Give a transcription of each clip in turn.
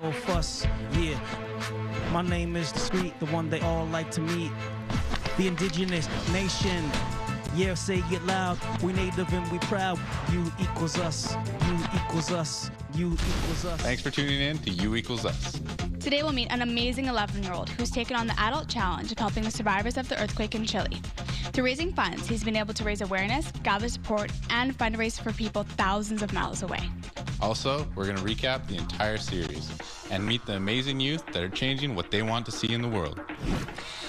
Oh, fuss, yeah. My name is Discreet, the one they all like to meet. The indigenous nation. Yeah, say it loud. We native and we proud. You equals us. You equals us. You equals us. Thanks for tuning in to You Equals Us. Today we'll meet an amazing 11-year-old who's taken on the adult challenge of helping the survivors of the earthquake in Chile. Through raising funds, he's been able to raise awareness, gather support, and fundraise for people thousands of miles away. Also, we're going to recap the entire series and meet the amazing youth that are changing what they want to see in the world.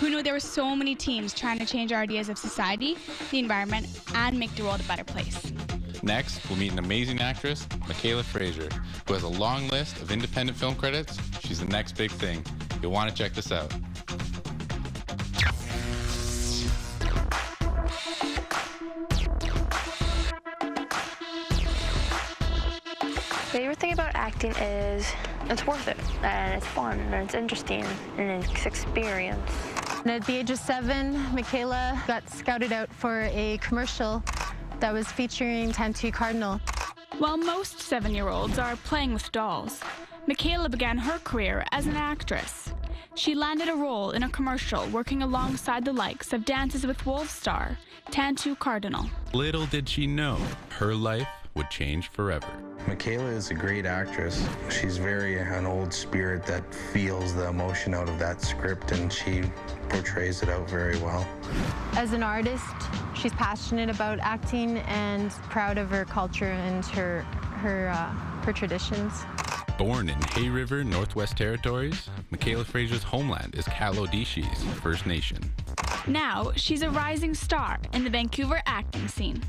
Who knew there were so many teams trying to change our ideas of society, the environment, and make the world a better place. Next, we'll meet an amazing actress, Michaela Fraser, who has a long list of independent film credits. She's the next big thing. You'll want to check this out. Favorite thing about acting is it's worth it, and it's fun, and it's interesting, and it's experience. And at the age of 7, Michaela got scouted out for a commercial that was featuring Tattoo Cardinal. While most 7-year-olds are playing with dolls, Michaela began her career as an actress. She landed a role in a commercial working alongside the likes of Dances with Wolves star Tattoo Cardinal. Little did she know, her life would change forever. Michaela is a great actress. She's an old spirit that feels the emotion out of that script, and she portrays it out very well. As an artist, she's passionate about acting and proud of her culture and her traditions. Born in Hay River, Northwest Territories, Michaela Fraser's homeland is Kalodishi's First Nation. Now, she's a rising star in the Vancouver acting scene.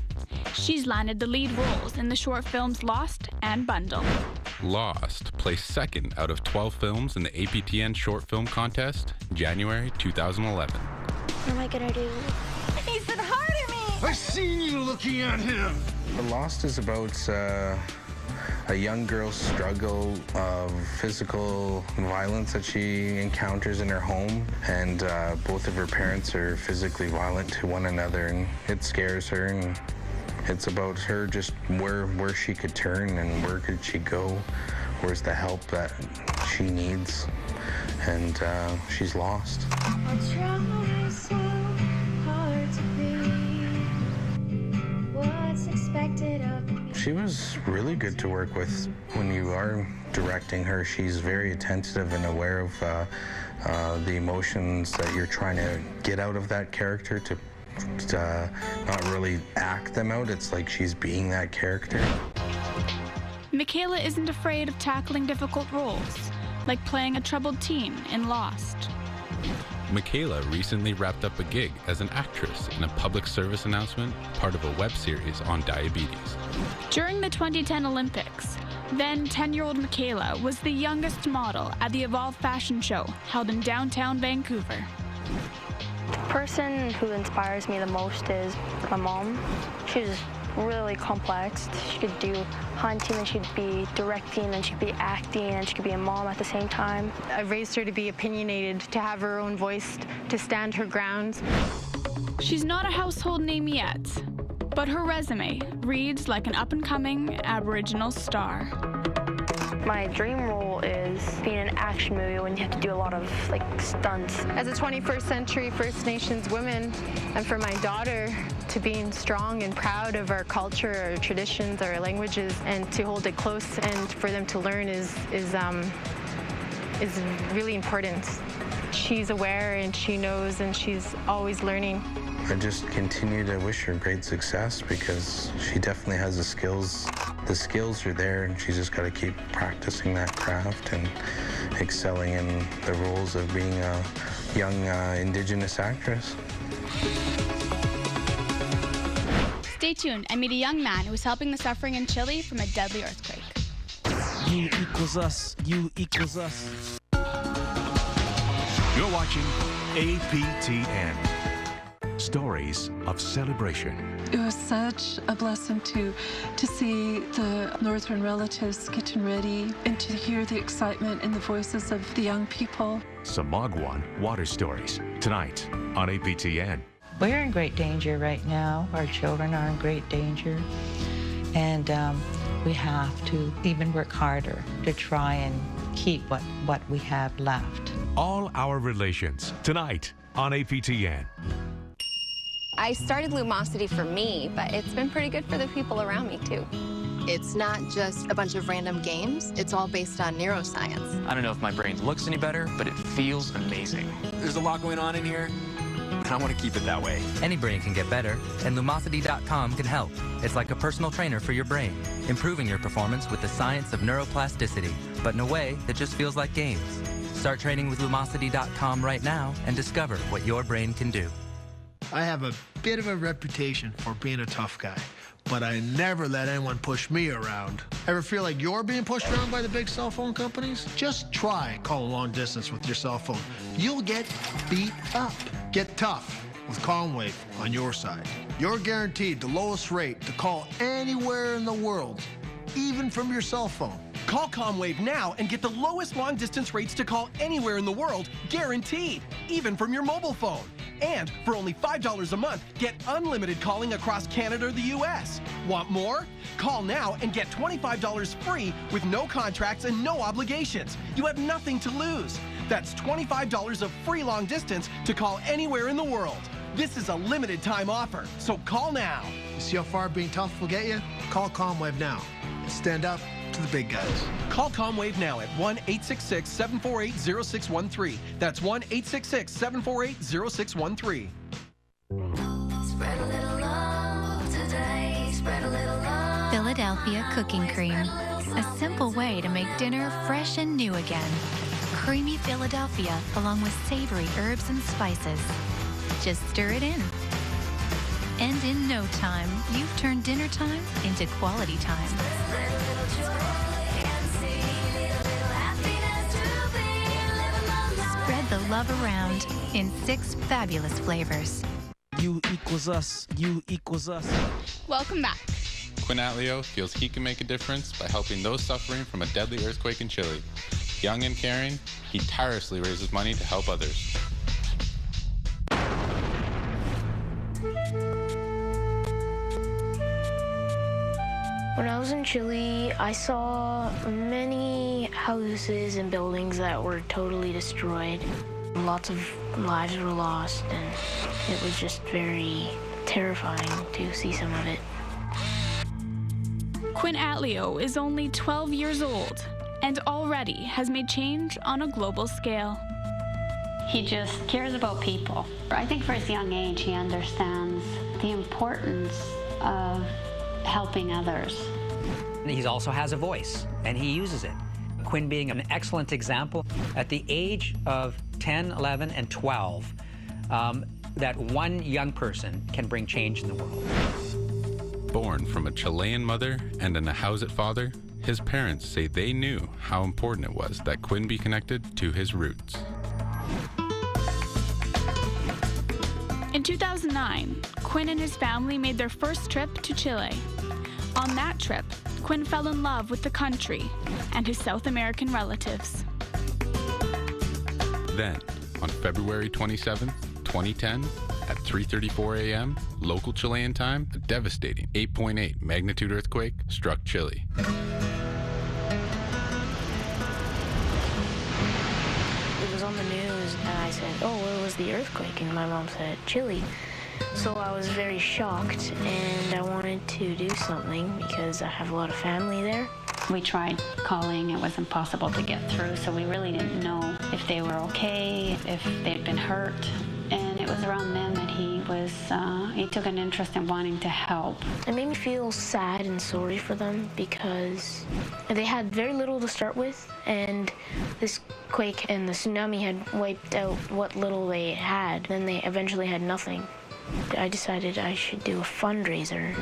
She's landed the lead roles in the short films Lost and Bundle. Lost placed second out of 12 films in the APTN Short Film Contest, January 2011. What am I gonna do? He said hi to me! I seen you looking at him. Lost is about a young girl's struggle of physical violence that she encounters in her home, and both of her parents are physically violent to one another, and it scares her, and it's about her just where she could turn and where could she go, where's the help that she needs, and she's lost. I try so hard to be what's expected of me. She was really good to work with. When you are directing her, she's very attentive and aware of the emotions that you're trying to get out of that character, to not really act them out. It's like she's being that character. Michaela isn't afraid of tackling difficult roles, like playing a troubled teen in Lost. Michaela recently wrapped up a gig as an actress in a public service announcement, part of a web series on diabetes. During the 2010 Olympics, then 10-year-old Michaela was the youngest model at the Evolve fashion show held in downtown Vancouver. The person who inspires me the most is my mom. She's really complex. She could do hunting, and she'd be directing, and she'd be acting, and she could be a mom at the same time. I've raised her to be opinionated, to have her own voice, to stand her ground. She's not a household name yet, but her resume reads like an up-and-coming Aboriginal star. My dream role is being an action movie when you have to do a lot of stunts. As a 21st century First Nations woman, and for my daughter to being strong and proud of our culture, our traditions, our languages, and to hold it close and for them to learn is really important. She's aware and she knows and she's always learning. I just continue to wish her great success, because she definitely has the skills. The skills are there, and she's just got to keep practicing that craft and excelling in the roles of being a young Indigenous actress. Stay tuned and meet a young man who is helping the suffering in Chile from a deadly earthquake. You equals us. You equals us. You're watching APTN. Stories of celebration. It was such a blessing to see the Northern relatives getting ready and to hear the excitement in the voices of the young people. Samagwan Water Stories, tonight on APTN. We're in great danger right now. Our children are in great danger. And We have to even work harder to try and keep what we have left. All Our Relations, tonight on APTN. I started Lumosity for me, but it's been pretty good for the people around me, too. It's not just a bunch of random games. It's all based on neuroscience. I don't know if my brain looks any better, but it feels amazing. There's a lot going on in here, and I want to keep it that way. Any brain can get better, and Lumosity.com can help. It's like a personal trainer for your brain, improving your performance with the science of neuroplasticity, but in a way that just feels like games. Start training with Lumosity.com right now and discover what your brain can do. I have a bit of a reputation for being a tough guy, but I never let anyone push me around. Ever feel like you're being pushed around by the big cell phone companies? Just try calling long distance with your cell phone. You'll get beat up. Get tough with CalmWave on your side. You're guaranteed the lowest rate to call anywhere in the world, even from your cell phone. Call CalmWave now and get the lowest long-distance rates to call anywhere in the world, guaranteed, even from your mobile phone. And for only $5 a month, get unlimited calling across Canada or the U.S. Want more? Call now and get $25 free with no contracts and no obligations. You have nothing to lose. That's $25 of free long distance to call anywhere in the world. This is a limited time offer, so call now. You see how far being tough will get you? Call CalmWave now. Stand up to the big guys. Call CalmWave now at 1-866-748-0613. That's 1-866-748-0613. Spread a little love today. Spread a little love. Philadelphia cooking cream. A simple way to make dinner fresh and new again. Creamy Philadelphia along with savory herbs and spices. Just stir it in. And in no time, you've turned dinner time into quality time. Spread the love around in 6 fabulous flavors. You equals us. You equals us. Welcome back. Quinn Atleo feels he can make a difference by helping those suffering from a deadly earthquake in Chile. Young and caring, he tirelessly raises money to help others. When I was in Chile, I saw many houses and buildings that were totally destroyed. Lots of lives were lost, and it was just very terrifying to see some of it. Quinn Atleo is only 12 years old and already has made change on a global scale. He just cares about people. I think for his young age, he understands the importance of helping others. He also has a voice, and he uses it. Quinn being an excellent example. At the age of 10, 11, and 12, that one young person can bring change in the world. Born from a Chilean mother and an Ahousaht father, his parents say they knew how important it was that Quinn be connected to his roots. In 2009, Quinn and his family made their first trip to Chile. On that trip, Quinn fell in love with the country and his South American relatives. Then, on February 27, 2010, at 3:34 a.m. local Chilean time, a devastating 8.8 magnitude earthquake struck Chile. It was on the news, and I said, "Oh, where was the earthquake?" And my mom said, "Chile." So I was very shocked, and I wanted to do something because I have a lot of family there. We tried calling, it was impossible to get through, so we really didn't know if they were okay, if they'd been hurt. And it was around then that he took an interest in wanting to help. It made me feel sad and sorry for them because they had very little to start with, and this quake and the tsunami had wiped out what little they had. Then they eventually had nothing. I decided I should do a fundraiser.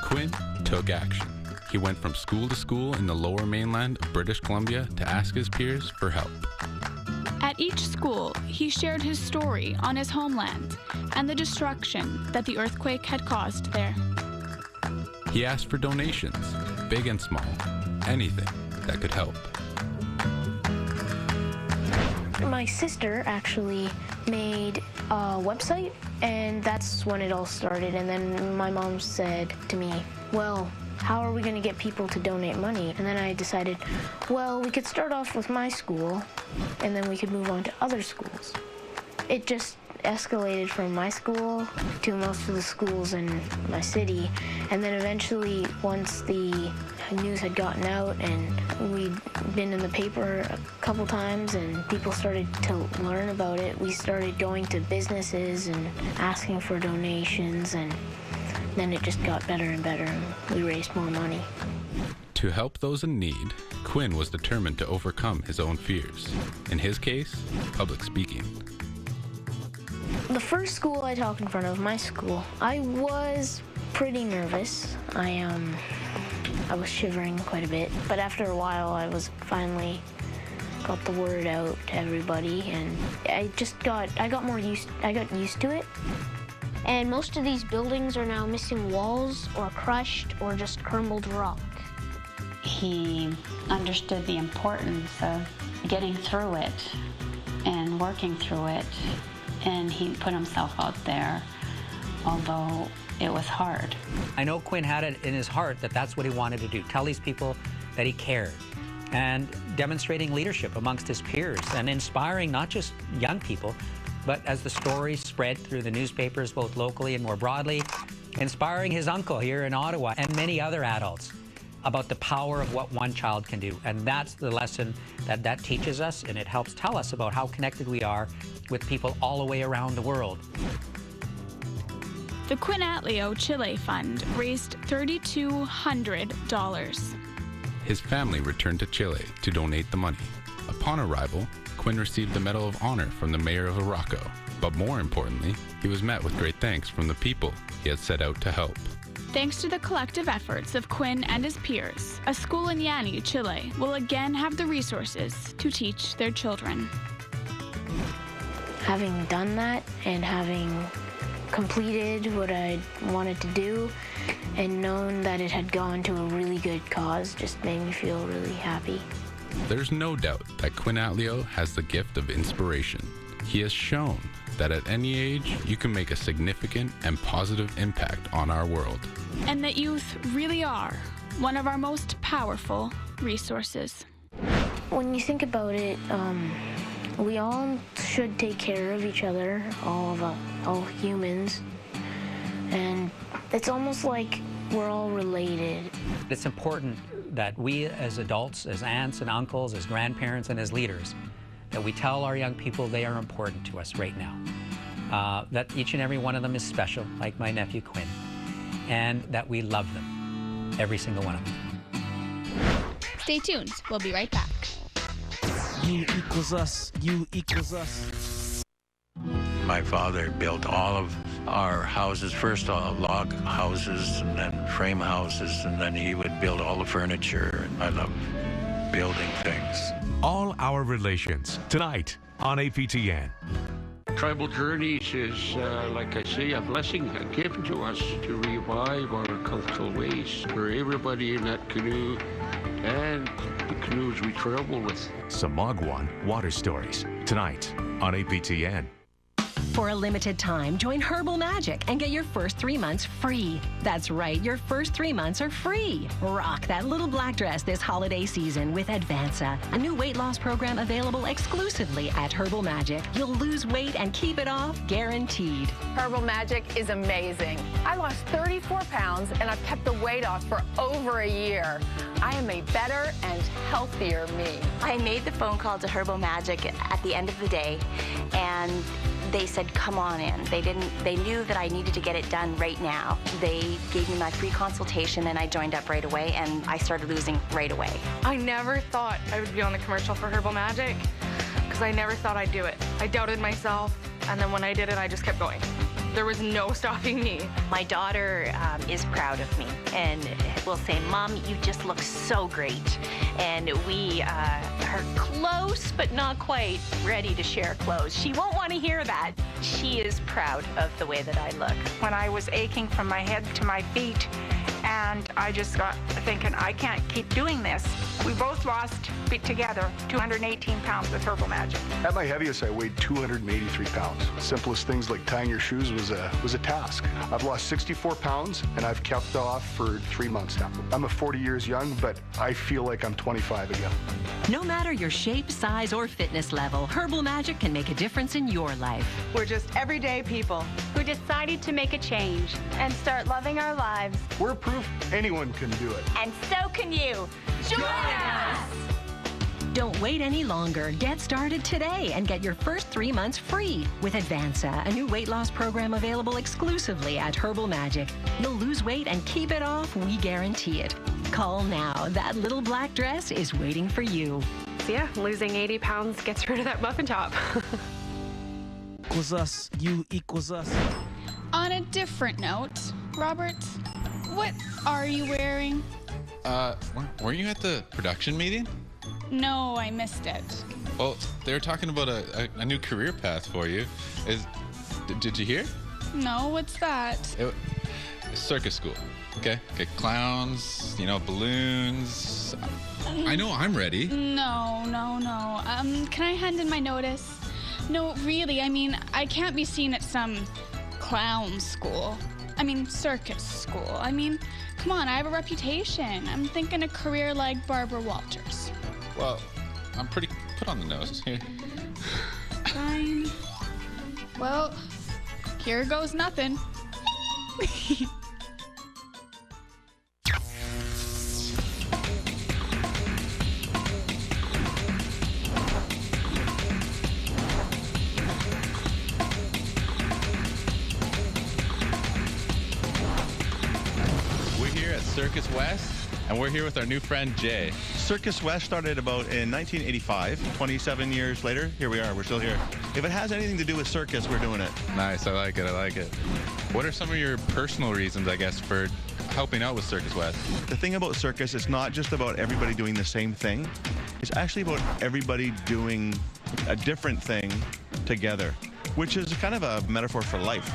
Quinn took action. He went from school to school in the lower mainland of British Columbia to ask his peers for help. At each school, he shared his story on his homeland and the destruction that the earthquake had caused there. He asked for donations, big and small, anything that could help. My sister actually made a website, and that's when it all started. And then my mom said to me, "Well, how are we going to get people to donate money? And then I decided, well, we could start off with my school, and then we could move on to other schools. It just escalated from my school to most of the schools in my city, and then eventually, once the news had gotten out and we'd been in the paper a couple times and people started to learn about it, we started going to businesses and asking for donations, and then it just got better and better, and we raised more money. To help those in need, Quinn was determined to overcome his own fears. In his case, public speaking. The first school I talked in front of, my school, I was pretty nervous. I was shivering quite a bit, but after a while I was finally got the word out to everybody, and I got used to it. And most of these buildings are now missing walls or crushed or just crumbled rock. He understood the importance of getting through it and working through it, and he put himself out there, although it was hard. I know Quinn had it in his heart that that's what he wanted to do, tell these people that he cared, and demonstrating leadership amongst his peers and inspiring not just young people, but as the stories spread through the newspapers, both locally and more broadly, inspiring his uncle here in Ottawa and many other adults about the power of what one child can do. And that's the lesson that teaches us, and it helps tell us about how connected we are with people all the way around the world. The Quinn Atleo Chile Fund raised $3,200. His family returned to Chile to donate the money. Upon arrival, Quinn received the Medal of Honor from the mayor of Araco. But more importantly, he was met with great thanks from the people he had set out to help. Thanks to the collective efforts of Quinn and his peers, a school in Yani, Chile, will again have the resources to teach their children. Having done that and having completed what I wanted to do and known that it had gone to a really good cause just made me feel really happy. There's no doubt that Quinn Atleo has the gift of inspiration. He has shown that at any age, you can make a significant and positive impact on our world. And that youth really are one of our most powerful resources. When you think about it, we all should take care of each other, all humans, and it's almost like we're all related. It's important that we as adults, as aunts and uncles, as grandparents and as leaders, that we tell our young people they are important to us right now. That each and every one of them is special, like my nephew Quinn, and that we love them, every single one of them. Stay tuned. We'll be right back. You equals us. You equals us. My father built all of our houses, first log houses and then frame houses, and then he would build all the furniture. I love building things. All Our Relations, tonight on APTN. Tribal Journeys is, like I say, a blessing given to us to revive our cultural ways for everybody in that canoe and the canoes we travel with. Samagwan Water Stories, tonight on APTN. For a limited time, join Herbal Magic and get your first 3 months free. That's right, your first 3 months are free. Rock that little black dress this holiday season with Advanza, a new weight loss program available exclusively at Herbal Magic. You'll lose weight and keep it off, guaranteed. Herbal Magic is amazing. I lost 34 pounds and I've kept the weight off for over a year. I am a better and healthier me. I made the phone call to Herbal Magic at the end of the day, and they said, come on in. They knew that I needed to get it done right now. They gave me my free consultation and I joined up right away, and I started losing right away. I never thought I would be on the commercial for Herbal Magic because I never thought I'd do it. I doubted myself, and then when I did it, I just kept going. There was no stopping me. My daughter is proud of me and will say, Mom, you just look so great. And we are close, but not quite ready to share clothes. She won't want to hear that. She is proud of the way that I look. When I was aching from my head to my feet and I just got thinking, I can't keep doing this. We both lost together 218 pounds with Herbal Magic. At my heaviest, I weighed 283 pounds. Simplest things like tying your shoes was a task. I've lost 64 pounds, and I've kept off for 3 months now. I'm 40 years young, but I feel like I'm 25 again. No matter your shape, size, or fitness level, Herbal Magic can make a difference in your life. We're just everyday people who decided to make a change and start loving our lives. We're proof anyone can do it. And so can you. Join us! Don't wait any longer. Get started today and get your first 3 months free with Advanza, a new weight loss program available exclusively at Herbal Magic. You'll lose weight and keep it off, we guarantee it. Call now. That little black dress is waiting for you. So yeah, losing 80 pounds gets rid of that muffin top. Equals us, you equals us. On a different note, Robert, what are you wearing? Were you at the production meeting? No, I missed it. Well, they were talking about a new career path for you. Did you hear? No, what's that? Circus school. Okay, clowns, balloons. I know I'm ready. No. Can I hand in my notice? No, really, I can't be seen at some clown school. Circus school. Come on, I have a reputation. I'm thinking a career like Barbara Walters. Well, I'm pretty put on the nose here. Fine. Well, here goes nothing. Circus West, and we're here with our new friend Jay. Circus West started about in 1985. 27 years later, here we are. We're still here. If it has anything to do with circus, we're doing it. Nice. I like it. What are some of your personal reasons, I guess, for helping out with Circus West? The thing about circus, it's not just about everybody doing the same thing. It's actually about everybody doing a different thing together, which is kind of a metaphor for life.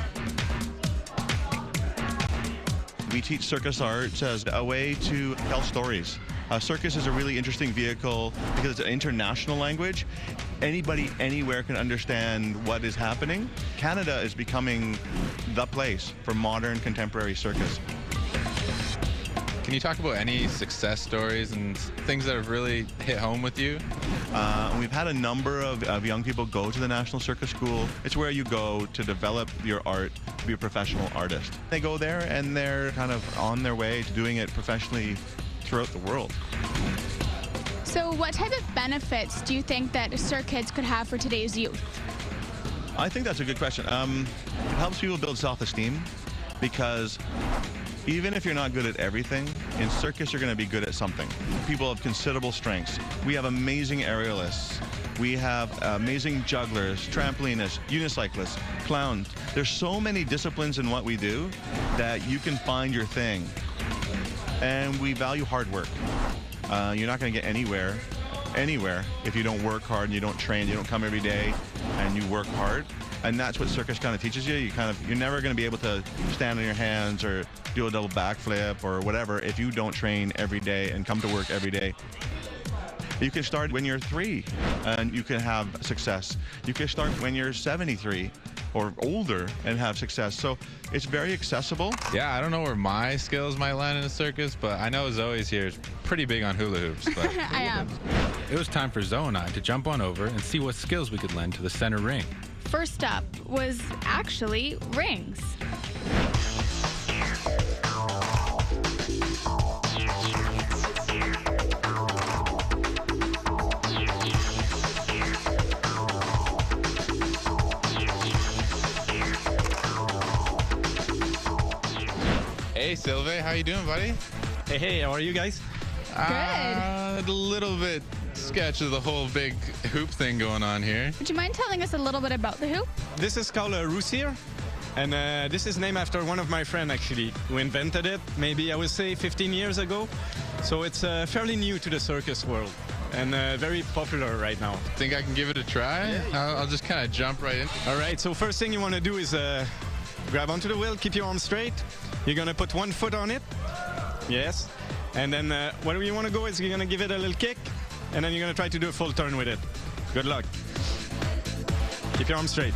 We teach circus arts as a way to tell stories. Circus is a really interesting vehicle because it's an international language. Anybody, anywhere can understand what is happening. Canada is becoming the place for modern contemporary circus. Can you talk about any success stories and things that have really hit home with you? We've had a number of young people go to the National Circus School. It's where you go to develop your art, to be a professional artist. They go there and they're kind of on their way to doing it professionally throughout the world. So what type of benefits do you think that circuits could have for today's youth? I think that's a good question. It helps people build self-esteem because even if you're not good at everything, in circus you're going to be good at something. People have considerable strengths. We have amazing aerialists. We have amazing jugglers, trampolinists, unicyclists, clowns. There's so many disciplines in what we do that you can find your thing. And we value hard work. You're not going to get anywhere if you don't work hard and you don't train, you don't come every day and you work hard. And that's what circus kind of teaches you. You're never going to be able to stand on your hands or do a double backflip or whatever if you don't train every day and come to work every day. You can start when you're 3 and you can have success. You can start when you're 73 or older and have success. So it's very accessible. Yeah, I don't know where my skills might land in a circus, but I know Zoe's here is pretty big on hula hoops. But I am. It was time for Zoe and I to jump on over and see what skills we could lend to the center ring. First up was actually rings. Hey, Sylvain, how you doing, buddy? Hey, how are you guys? Good. A little bit sketch of the whole big hoop thing going on here. Would you mind telling us a little bit about the hoop? This is called a Roussier, and this is named after one of my friends, actually, who invented it, maybe, I would say, 15 years ago. So it's fairly new to the circus world and very popular right now. Think I can give it a try? Yeah, I'll just kind of jump right in. All right, so first thing you want to do is grab onto the wheel, keep your arms straight. You're going to put one foot on it, Yes. And then where you want to go is you're going to give it a little kick, and then you're going to try to do a full turn with it. Good luck. Keep your arms straight.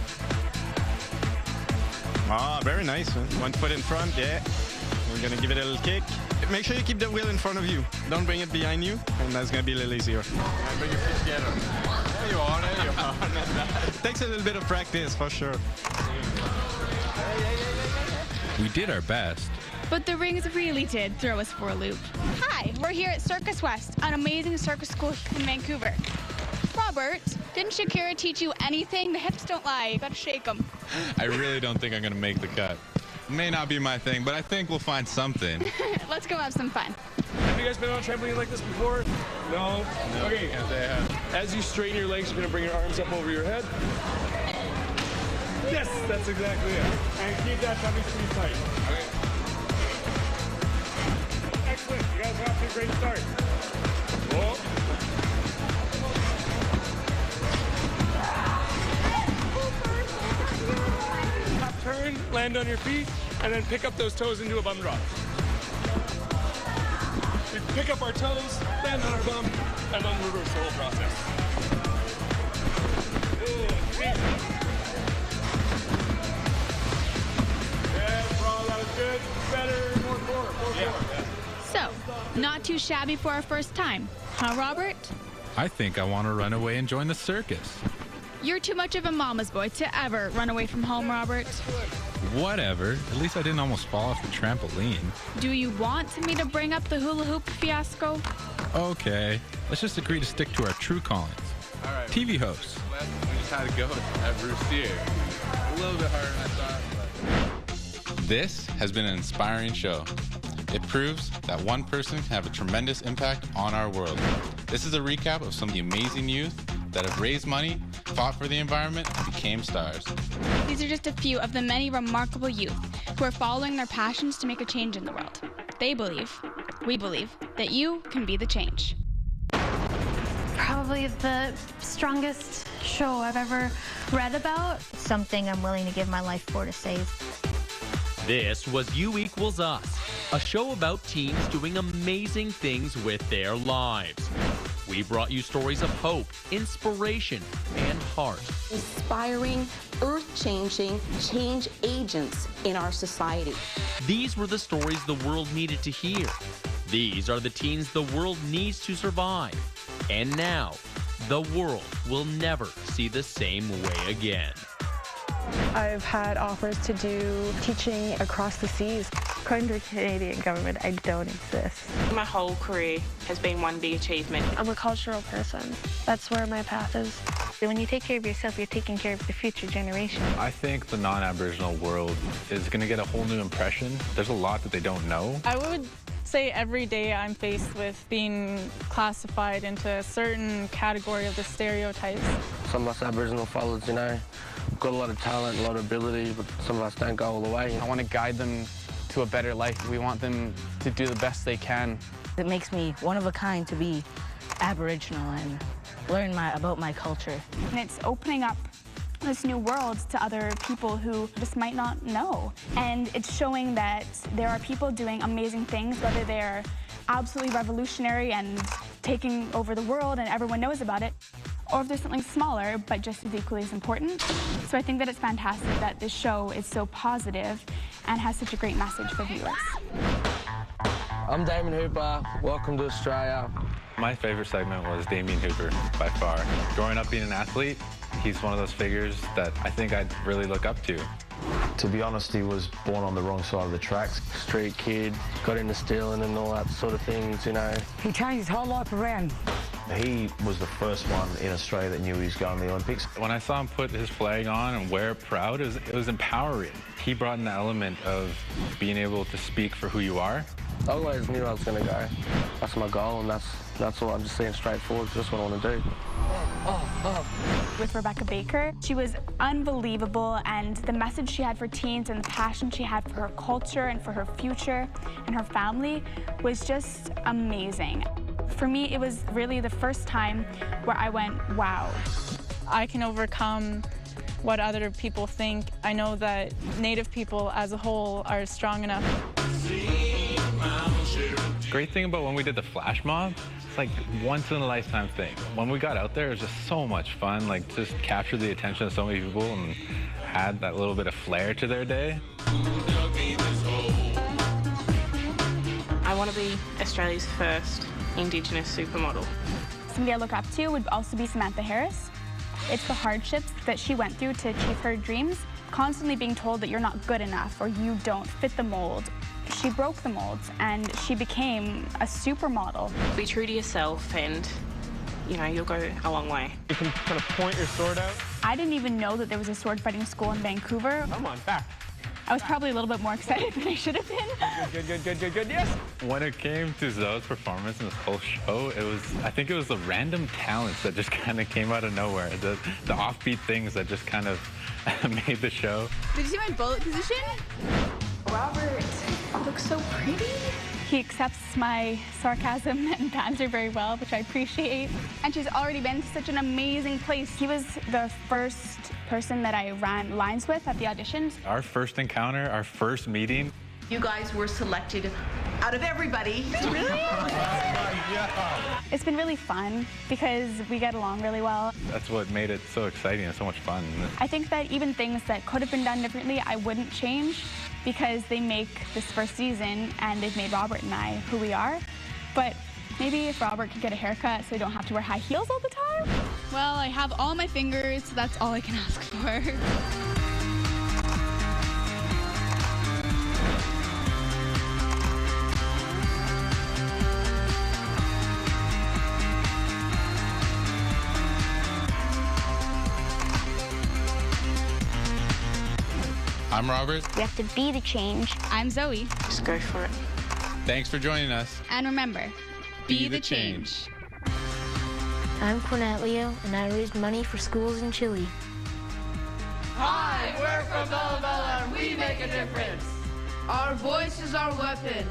Ah, very nice. One foot in front, yeah. We're going to give it a little kick. Make sure you keep the wheel in front of you. Don't bring it behind you, and that's going to be a little easier. And bring your feet together. There you are, there you are. It takes a little bit of practice, for sure. We did our best. But the rings really did throw us for a loop. Hi, we're here at Circus West, an amazing circus school in Vancouver. Robert, didn't Shakira teach you anything? The hips don't lie, you gotta shake them. I really don't think I'm gonna make the cut. May not be my thing, but I think we'll find something. Let's go have some fun. Have you guys been on a trampoline like this before? No? Okay, as you straighten your legs, you're gonna bring your arms up over your head. Yes, that's exactly it. And keep that tummy squeeze tight. Okay. Excellent, you guys are off to a great start. Whoa. Top turn, land on your feet, and then pick up those toes and do a bum drop. We pick up our toes, land on our bum, and then reverse the whole process. Good, better, more forward. So, not too shabby for our first time, huh, Robert? I think I want to run away and join the circus. You're too much of a mama's boy to ever run away from home, Robert. Whatever. At least I didn't almost fall off the trampoline. Do you want me to bring up the hula hoop fiasco? Okay. Let's just agree to stick to our true callings. All right. TV hosts. We just had to go at Roussier. A little bit harder than I thought, but... This has been an inspiring show. It proves that one person can have a tremendous impact on our world. This is a recap of some of the amazing youth that have raised money, fought for the environment, and became stars. These are just a few of the many remarkable youth who are following their passions to make a change in the world. They believe, we believe, that you can be the change. Probably the strongest show I've ever read about. Something I'm willing to give my life for to save. This was You Equals Us, a show about teens doing amazing things with their lives. We brought you stories of hope, inspiration, and heart. Inspiring, earth-changing change agents in our society. These were the stories the world needed to hear. These are the teens the world needs to survive. And now, the world will never see the same way again. I've had offers to do teaching across the seas. According to the Canadian government, I don't exist. My whole career has been one big achievement. I'm a cultural person. That's where my path is. When you take care of yourself, you're taking care of the future generation. I think the non-Aboriginal world is going to get a whole new impression. There's a lot that they don't know. I would say every day I'm faced with being classified into a certain category of the stereotypes. Some of us Aboriginal fellas, you know, got a lot of talent, a lot of ability, but some of us don't go all the way. I want to guide them to a better life. We want them to do the best they can. It makes me one of a kind to be Aboriginal and learn about my culture. And it's opening up this new world to other people who just might not know. And it's showing that there are people doing amazing things, whether they're absolutely revolutionary and taking over the world and everyone knows about it, or if there's something smaller but just as equally as important. So I think that it's fantastic that this show is so positive and has such a great message for viewers. I'm Damien Hooper. Welcome to Australia. My favorite segment was Damien Hooper, by far. Growing up being an athlete, he's one of those figures that I think I'd really look up to. To be honest, he was born on the wrong side of the tracks. Street kid, got into stealing and all that sort of things, you know. He changed his whole life around. He was the first one in Australia that knew he was going to the Olympics. When I saw him put his flag on and wear it proud, it was empowering. He brought an element of being able to speak for who you are. I always knew I was going to go. That's my goal, and that's all I'm just saying straightforward. It's just what I want to do. With Rebecca Baker, she was unbelievable, and the message she had for teens and the passion she had for her culture and for her future and her family was just amazing. For me, it was really the first time where I went, wow. I can overcome what other people think. I know that Native people as a whole are strong enough. Great thing about when we did the flash mob, it's like once in a lifetime thing. When we got out there, it was just so much fun, like just captured the attention of so many people and had that little bit of flair to their day. I want to be Australia's first Indigenous supermodel. Somebody I look up to would also be Samantha Harris. It's the hardships that she went through to achieve her dreams, constantly being told that you're not good enough or you don't fit the mold. She broke the molds and she became a supermodel. Be true to yourself and, you know, you'll go a long way. You can kind of point your sword out. I didn't even know that there was a sword fighting school in Vancouver. Come on, back. I was probably a little bit more excited than I should have been. Good, yes. When it came to Zoe's performance in this whole show, I think it was the random talents that just kind of came out of nowhere. The offbeat things that just kind of made the show. Did you see my bullet position? Robert, you look so pretty. He accepts my sarcasm and banter very well, which I appreciate. And she's already been to such an amazing place. He was the first person that I ran lines with at the auditions. Our first encounter, our first meeting. You guys were selected out of everybody. Really? It's been really fun because we get along really well. That's what made it so exciting and so much fun. I think that even things that could have been done differently, I wouldn't change because they make this first season and they've made Robert and I who we are. But maybe if Robert could get a haircut so I don't have to wear high heels all the time. Well, I have all my fingers, so that's all I can ask for. I'm Robert. We have to be the change. I'm Zoe. Just go for it. Thanks for joining us. And remember, be the change. I'm Cornelio, and I raised money for schools in Chile. Hi, we're from Bella Bella, and we make a difference. Our voice is our weapon.